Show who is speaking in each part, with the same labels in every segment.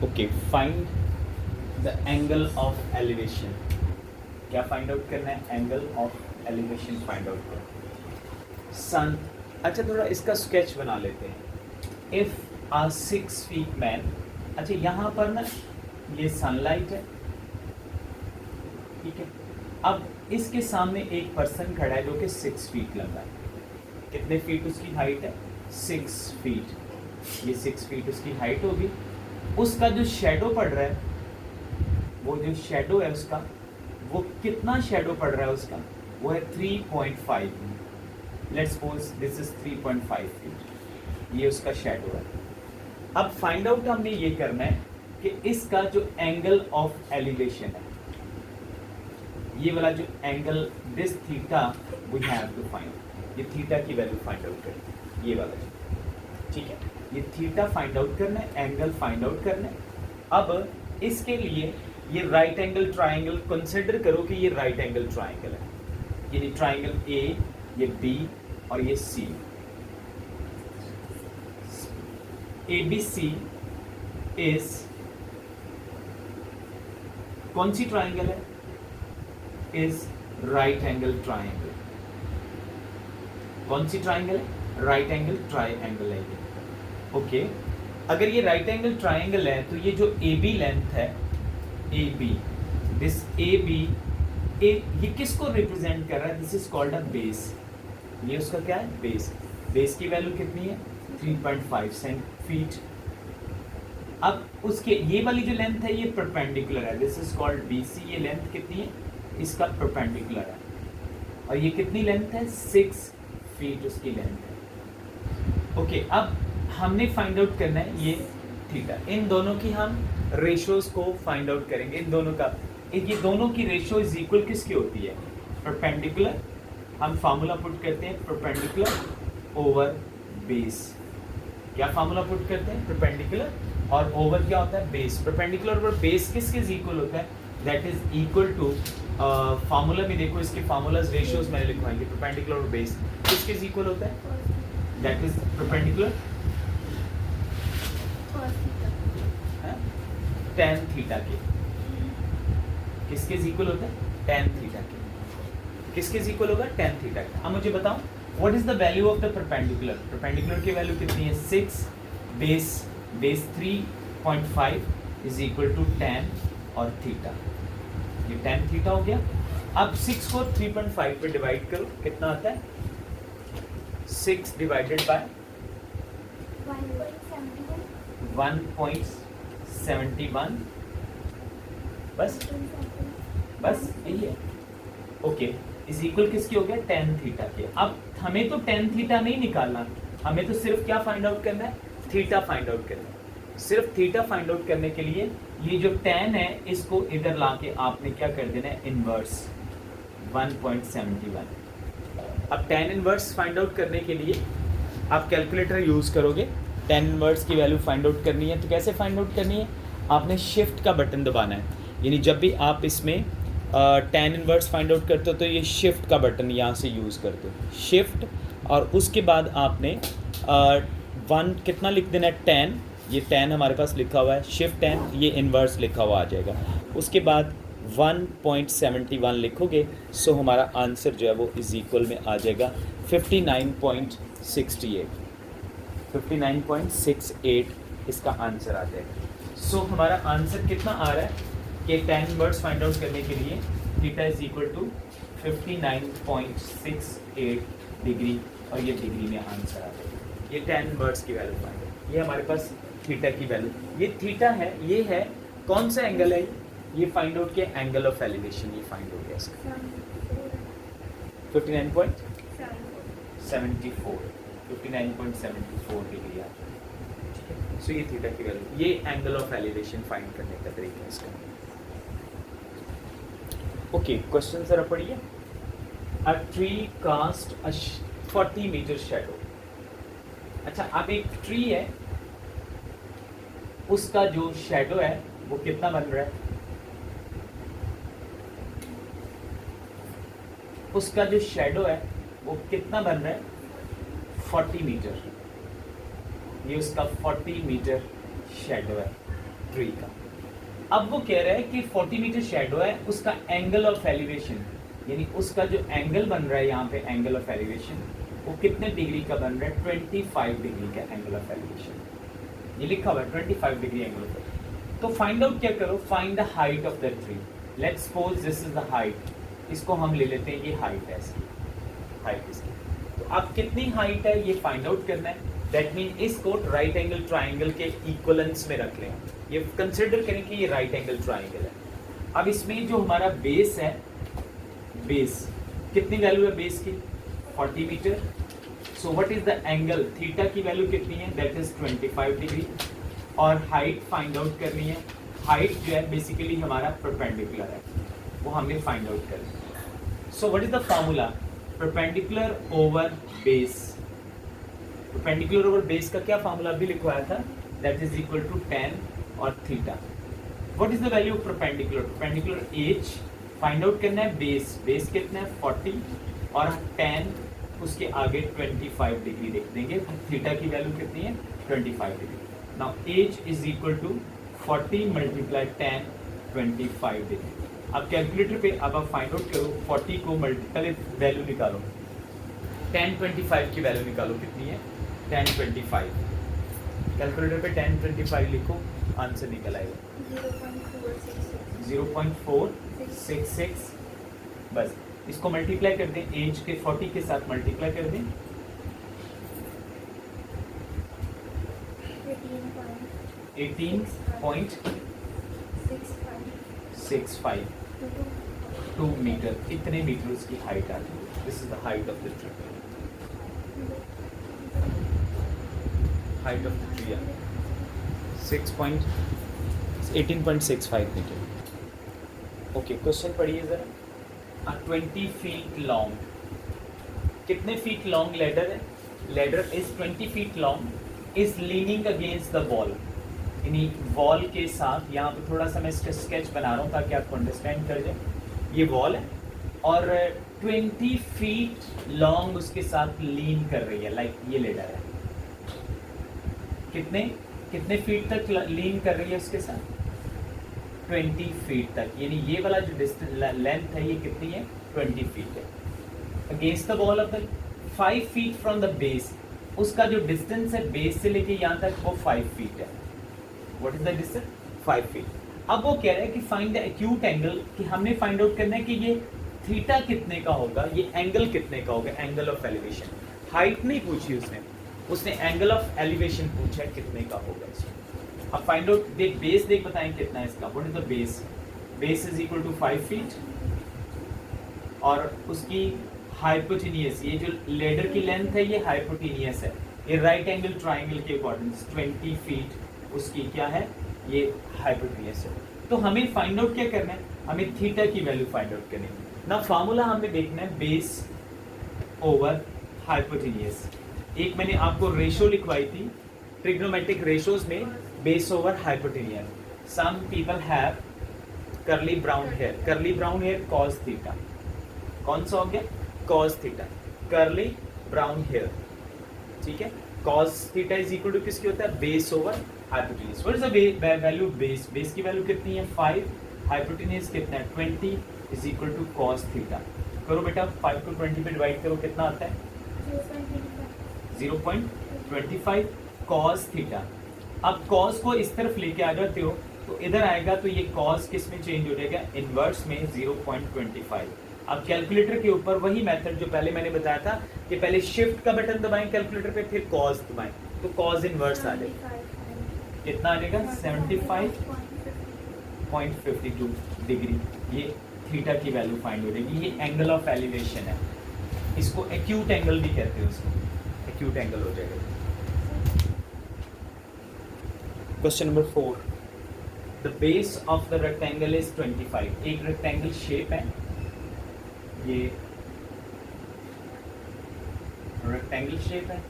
Speaker 1: Okay, find the angle of elevation. क्या find out करना है? Angle of elevation find out करना। सन, अच्छा थोड़ा इसका स्केच बना लेते हैं। इफ आ 6 feet मैन, अच्छा यहाँ पर ना ये सनलाइट है, ठीक है। अब इसके सामने एक पर्सन खड़ा है जो कि 6 feet लंबा है। कितने फीट उसकी हाइट है? 6 feet। ये 6 feet उसकी हाइट होगी। उसका जो शेडो पड़ रहा है, वो जो शेडो है उसका, वो कितना शेडो पड़ रहा है उसका? वो है 3.5। Let's suppose this is 3.5 feet. ये उसका शेडो है। अब फाइंड आउट हमने ये करना है कि इसका जो एंगल ऑफ एलिवेशन है, ये वाला जो angle, this theta we have to find. ये थीटा की वैल्यू फाइंड आउट करनी, ये वाला, ठीक है। ये थीटा फाइंड आउट करना है, एंगल फाइंड आउट करना है। अब इसके लिए ये राइट एंगल ट्राइंगल कंसिडर करो कि ये राइट एंगल ट्राइंगल है, यानी ट्राइंगल ए, ये बी और ये सी। ABC इज कौन सी ट्राइंगल है? Is right angle triangle. कौन सी ट्राइंगल है? राइट एंगल ट्राइंगल है ये, ओके। अगर ये राइट एंगल ट्राइंगल है तो ये जो AB लेंथ है, AB, दिस AB, ये किसको रिप्रेजेंट कर रहा है? This is called a base. ये उसका क्या है? बेस। बेस की वैल्यू कितनी है? 3.5 फीट। अब उसके ये वाली जो लेंथ है ये परपेंडिकुलर है, दिस इज कॉल्ड BC। ये लेंथ कितनी है? इसका परपेंडिकुलर है। और ये कितनी लेंथ है? 6 फीट उसकी लेंथ है, ओके। अब हमने फाइंड आउट करना है ये थीटा। इन दोनों की हम रेशियोज को फाइंड आउट करेंगे। इन दोनों का, ये दोनों की रेशियो इज इक्वल किसकी होती है? परपेंडिकुलर। हम फार्मूला पुट करते हैं परपेंडिकुलर ओवर बेस। क्या फार्मूला पुट करते हैं? परपेंडिकुलर और ओवर क्या होता है? बेस। परपेंडिकुलर ओवर बेस किसके इक्वल होता है? That is equal to, formula में देखो इसके फार्मूलाज रेशियोज मैंने लिखवाएंगे। परपेंडिकुलर और बेस किसके इक्वल होता है? That is perpendicular tan theta के। किसके इक्वल होता है? tan थीटा के। किसके इक्वल होगा? tan थीटा के। अब मुझे बताओ what is the value of the perpendicular? Perpendicular की वैल्यू कितनी है? 6 base 3.5 is equal to tan और थीटा। ये tan थीटा हो गया। अब 6 को 3.5 पे डिवाइड करो, कितना आता है? 6 डिवाइडेड बाय 1.71, बस यही है, ओके। इज इक्वल किसके हो गया? tan थीटा के। अब हमें तो tan थीटा नहीं निकालना, हमें तो सिर्फ क्या फाइंड आउट करना है? थीटा फाइंड आउट करना है। सिर्फ थीटा फाइंड आउट करने के लिए ये जो tan है इसको इधर लाके आपने क्या कर देना है? इनवर्स 1.71। अब tan इनवर्स फाइंड आउट करने के लिए आप कैलकुलेटर यूज़ करोगे। tan इनवर्स की वैल्यू फाइंड आउट करनी है तो कैसे फाइंड आउट करनी है? आपने शिफ्ट का बटन दबाना है, यानी जब भी आप इसमें tan इनवर्स फाइंड आउट करते हो तो ये शिफ्ट का बटन यहाँ से यूज़ करते हो, शिफ्ट। और उसके बाद आपने 1 कितना लिख देना है? tan। ये tan हमारे पास लिखा हुआ है, शिफ्ट tan, ये इनवर्स लिखा हुआ आ जाएगा। उसके बाद 1.71 लिखोगे, सो हमारा आंसर जो है वो इज इक्वल में आ जाएगा 59.68। 59.68 इसका आंसर आ जाएगा। सो हमारा आंसर कितना आ रहा है कि tan इनवर्स फाइंड आउट करने के लिए theta is equal to 59.68 degree, और ये डिग्री में आंसर आ जाएगा। ये tan इनवर्स की वैल्यू फाइंड आउट, ये हमारे पास थीटा की वैल्यू, ये थीटा है, ये है कौन सा एंगल है? ये फाइंड आउट किया एंगल ऑफ एलिवेशन, ये फाइंड हो गया इसका 59.74 डिग्री आ जाएगा। सो ये थीटा की वैल्यू, ये एंगल ऑफ एलिवेशन फाइंड करने का तरीका है इसका। ओके, क्वेश्चन जरा पढ़िए। A tree cast a 40 metre shadow. अच्छा, अब एक ट्री है, उसका जो शैडो है वो कितना बन रहा है? उसका जो शैडो है वो कितना बन रहा है? 40 मीटर। ये उसका 40 मीटर शैडो है। ट्री का। अब वो कह रहा है कि 40 मीटर शेडो है, उसका एंगल ऑफ एलिवेशन यानी उसका जो एंगल बन रहा है यहाँ पे एंगल ऑफ एलिवेशन वो कितने डिग्री का बन रहा है, 25 डिग्री का एंगल ऑफ एलिवेशन। ये लिखा हुआ है 25 डिग्री एंगल ऑफ। तो फाइंड आउट क्या करो, find the height of the tree. Let's suppose this is the height, इसको हम ले लेते हैं, ये हाइट है इसकी, हाइट इसकी। तो अब कितनी हाइट है ये फाइंड आउट करना है। दैट मीन इसको राइट एंगल ट्राइंगल के इक्वलेंस में रख लें, ये कंसिडर करें कि ये राइट एंगल ट्राइंगल है। अब इसमें जो हमारा बेस है, बेस कितनी वैल्यू है बेस की, 40 metre. So what is the angle, theta की वैल्यू कितनी है, दैट इज 25 डिग्री। और हाइट फाइंड आउट करनी है। हाइट जो है बेसिकली हमारा परपेंडिकुलर है, वो हमने फाइंड आउट करना। So what is the formula, perpendicular over base. Perpendicular over base का क्या फॉर्मूला अभी लिखवाया था, that is equal to tan और theta. What is the value of perpendicular, perpendicular as find out करना है। बेस, बेस कितना है 40 और tan उसके आगे 25 डिग्री लिख देंगे। थीटा की वैल्यू कितनी है 25 degree. Now H is equal to 40 multiply tan 25 degree. अब कैलकुलेटर पे अब आप फाइंड आउट करो, 40 को मल्टीपल वैल्यू निकालो, tan 25 की वैल्यू निकालो कितनी है, tan 25। कैलकुलेटर पे tan 25 लिखो, आंसर निकल आएगा 0.466। बस इसको मल्टीप्लाई कर दें, एज के 40 के साथ मल्टीप्लाई कर दें, 18.65 2 मीटर, इतने मीटर उसकी हाइट आती है। This is the height of the tree, height of the tree 18.65 metre. Okay, question पढ़िए जरा। 20 फीट लॉन्ग, कितने फीट लॉन्ग लेडर है, ladder is 20 feet long, is leaning against the wall, यानी wall के साथ। यहाँ पे थोड़ा सा मैं इसका स्केच बना रहा हूँ ताकि आपको अंडरस्टैंड कर जाए। ये वॉल है और 20 फीट लॉन्ग उसके साथ लीन कर रही है, लाइक ये लेडर है। कितने कितने फीट तक लीन कर रही है उसके साथ, 20 फीट तक, यानी ये वाला जो लेंथ है ये कितनी है 20 फीट है। Against the wall of the 5 feet from the base, उसका जो डिस्टेंस है बेस से लेके यहाँ तक वो 5 फीट है। What is the distance, 5 feet. अब वो कह रहा है कि फाइंड द एक्यूट एंगल, कि हमने फाइंड आउट करना है कि ये थीटा कितने का होगा, ये एंगल कितने का होगा, एंगल ऑफ एलिवेशन। हाइट नहीं पूछी उसने एंगल ऑफ एलिवेशन पूछा है कितने का होगा इसमें। अब फाइंड आउट, देख बेस देख बताएं कितना है इसका। What is the base, base is equal to 5 feet और उसकी हाइपोटेनियस, ये जो लेडर की लेंथ है ये हाइपोटेनियस है, ये राइट एंगल ट्राइंगल के अकॉर्डिंग 20 फीट उसकी क्या है, ये हाइपोटेनियस है। तो हमें फाइंड आउट क्या करना है, हमें थीटा की वैल्यू फाइंड आउट करनी है ना। फार्मूला हमें देखना है बेस ओवर हाइपोटेनियस। एक मैंने आपको रेशो लिखवाई थी ट्रिग्नोमेट्रिक रेशोज में, base over hypotenuse. Some people have curly brown hair, curly brown hair cos theta, कौन सा हो गया cos theta, curly brown hair, ठीक है। Cos theta is equal to किसकी होता है, base over hypotenuse. What is the value base, base की वैल्यू कितनी है 5, हाइपोटेनियस कितना है 20 is equal to cos theta. करो बेटा 5 को 20 पे डिवाइड करो, कितना आता है 0.25 कॉस थीटा। अब कॉस को इस तरफ लेके आ जाते हो तो इधर आएगा तो ये कॉस किस में चेंज हो जाएगा, इनवर्स में 0.25। अब कैलकुलेटर के ऊपर वही मेथड जो पहले मैंने बताया था कि पहले शिफ्ट का बटन दबाएं कैलकुलेटर पे, फिर कॉस दबाएं तो कॉस इनवर्स आ जाएगा। कितना आ जाएगा 75.52 डिग्री। ये थीटा की वैल्यू फाइंड हो जाएगी। ये एंगल ऑफ एलिवेशन है, इसको एक्यूट एंगल भी कहते हैं, उसको एक्यूट एंगल हो जाएगा। Question number 4, the base of the rectangle is 25। एक रेक्टेंगल शेप है, ये रेक्टेंगल शेप है,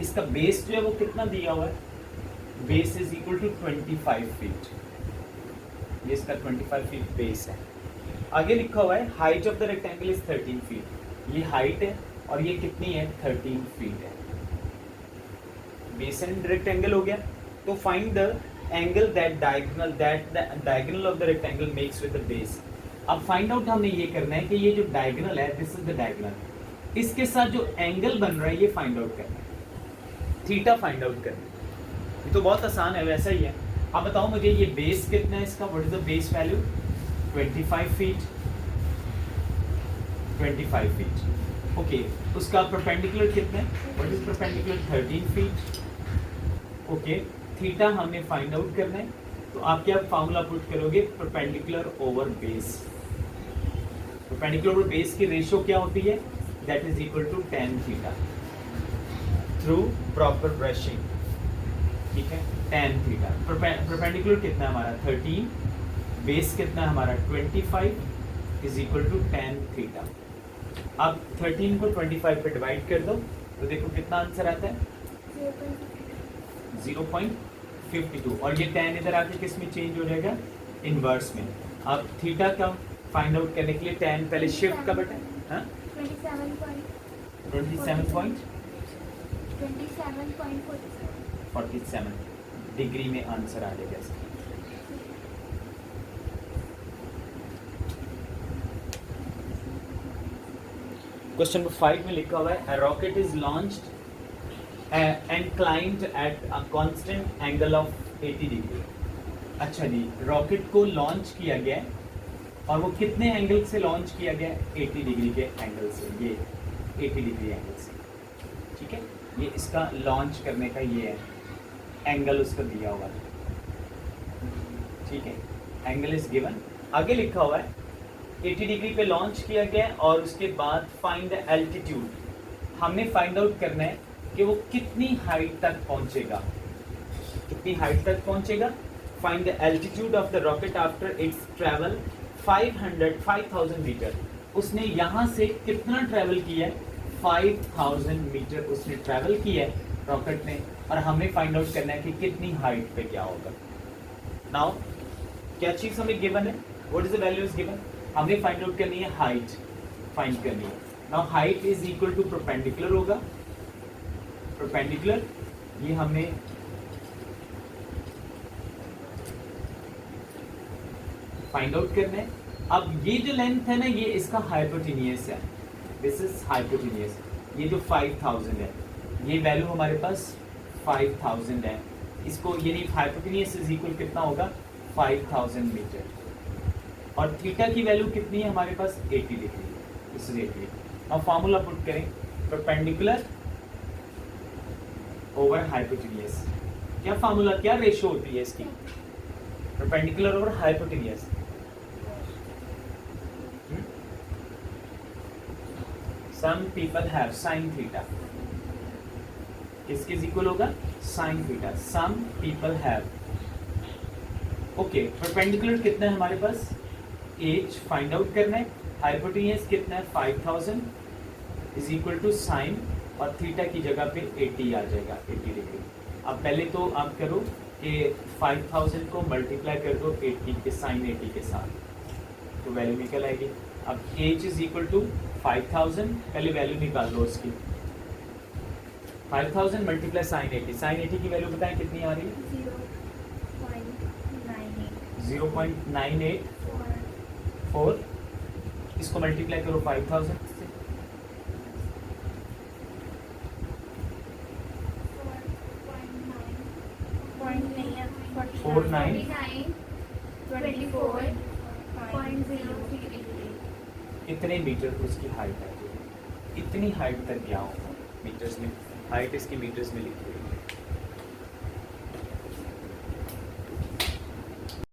Speaker 1: इसका बेस जो है वो कितना दिया हुआ है, base is equal to 25 feet, ये इसका 25 फीट बेस है। आगे लिखा हुआ है height of the rectangle is 13 feet, ये हाइट है और ये कितनी है 13 फीट है। बेस एंड रेक्टेंगल हो गया। तो find the angle that diagonal of the rectangle makes with the base. अब फाइंड आउट हमने ये करना है कि ये जो डायगोनल है, दिस इज द डायगोनल, इसके साथ जो एंगल बन रहा है ये फाइंड आउट करना है, थीटा फाइंड आउट करना है। ये तो बहुत आसान है, वैसा ही है। अब बताओ मुझे ये बेस कितना है इसका, what is the base value? 25 feet, 25 feet. Okay, उसका परपेंडिकुलर कितना है? What is perpendicular? 13 feet. Okay, theta हमने फाइंड आउट करना है, तो आप क्या फार्मूला पुट करोगे? Perpendicular over base. Perpendicular over base की रेशियो क्या होती है? That is equal to tan theta through proper brushing. ठीक है, tan थीटा। परपेंडिकुलर कितना है हमारा? 13, बेस कितना है हमारा? 25 is equal to tan theta. अब 13 को 25 पे डिवाइड कर दो तो देखो कितना आंसर आता है? 0.52। और ये tan इधर आके किस में चेंज हो जाएगा? इनवर्स में। अब थीटा का फाइंड आउट करने के लिए tan पहले शिफ्ट का बटन, हाँ 27.47 डिग्री में आंसर आ जाएगा इसका। क्वेश्चन नंबर 5 में लिखा हुआ है, a rocket is launched and climbed at a constant angle of 80 degree। अच्छा जी, रॉकेट को लॉन्च किया गया है और वो कितने एंगल से लॉन्च किया गया है? 80 डिग्री के एंगल से, ये 80 डिग्री एंगल से। ठीक है, ये इसका लॉन्च करने का ये है एंगल, उसका दिया हुआ है। ठीक है, एंगल इज गिवन। आगे लिखा हुआ है 80 डिग्री पे लॉन्च किया गया और उसके बाद फाइंड द एल्टीट्यूड। हमने फाइंड आउट करना है कि वो कितनी हाइट तक पहुंचेगा, कितनी हाइट तक पहुंचेगा। Find the altitude of the rocket after its travel 5000 metre. उसने यहाँ से कितना ट्रैवल किया है? 5000 मीटर उसने ट्रैवल किया है रॉकेट ने, और हमें फाइंड आउट करना है कि कितनी हाइट पे क्या होगा। नाउ क्या चीज हमें गिवन है? What is the value is given? हमें फाइंड आउट करनी है हाइट, फाइंड करनी है। Now height is equal to perpendicular होगा, परपेंडिकुलर ये हमने फाइंड आउट करना है। अब ये जो लेंथ है ना, ये इसका हाइपोटेनियस है, दिस इज हाइपोटेनियस। ये जो 5000 है, ये वैल्यू हमारे पास 5000 है। इसको यानी हाइपोटेनियस इज इक्वल कितना होगा? 5000 मीटर। और थीटा की वैल्यू कितनी है हमारे पास? 80 डिग्री, दिस इज 80 डिग्री। अब फार्मूला पुट करें, परपेंडिकुलर ओवर हाइपोटेनियस। क्या फार्मूला, क्या रेशियो होती है इसकी? Perpendicular over hypotenuse. Some people have sine theta, किसके इक्वल होगा? Sine theta. Some people have. Okay, perpendicular कितना है हमारे पास? एज फाइंड आउट करना है। हाइपोटेनियस कितना है? 5000 इज इक्वल टू साइन, और थीटा की जगह पे 80 आ जाएगा, 80 डिग्री। अब पहले तो आप करो कि 5000 को मल्टीप्लाई कर दो 80 के, साइन 80 के साथ, तो वैल्यू निकल आएगी। अब एज इज इक्वल टू 5000, पहले वैल्यू निकाल लो उसकी। 5000 मल्टीप्लाई साइन 80, साइन 80 की वैल्यू बताएं कितनी आ रही है? 0.984। इसको मल्टीप्लाई करो 5000 से, 4924.0 इतने मीटर उसकी हाइट है। इतनी हाइट तक गया होगा मीटर्स में, हाइट इसकी मीटर्स में लिखी हुई है।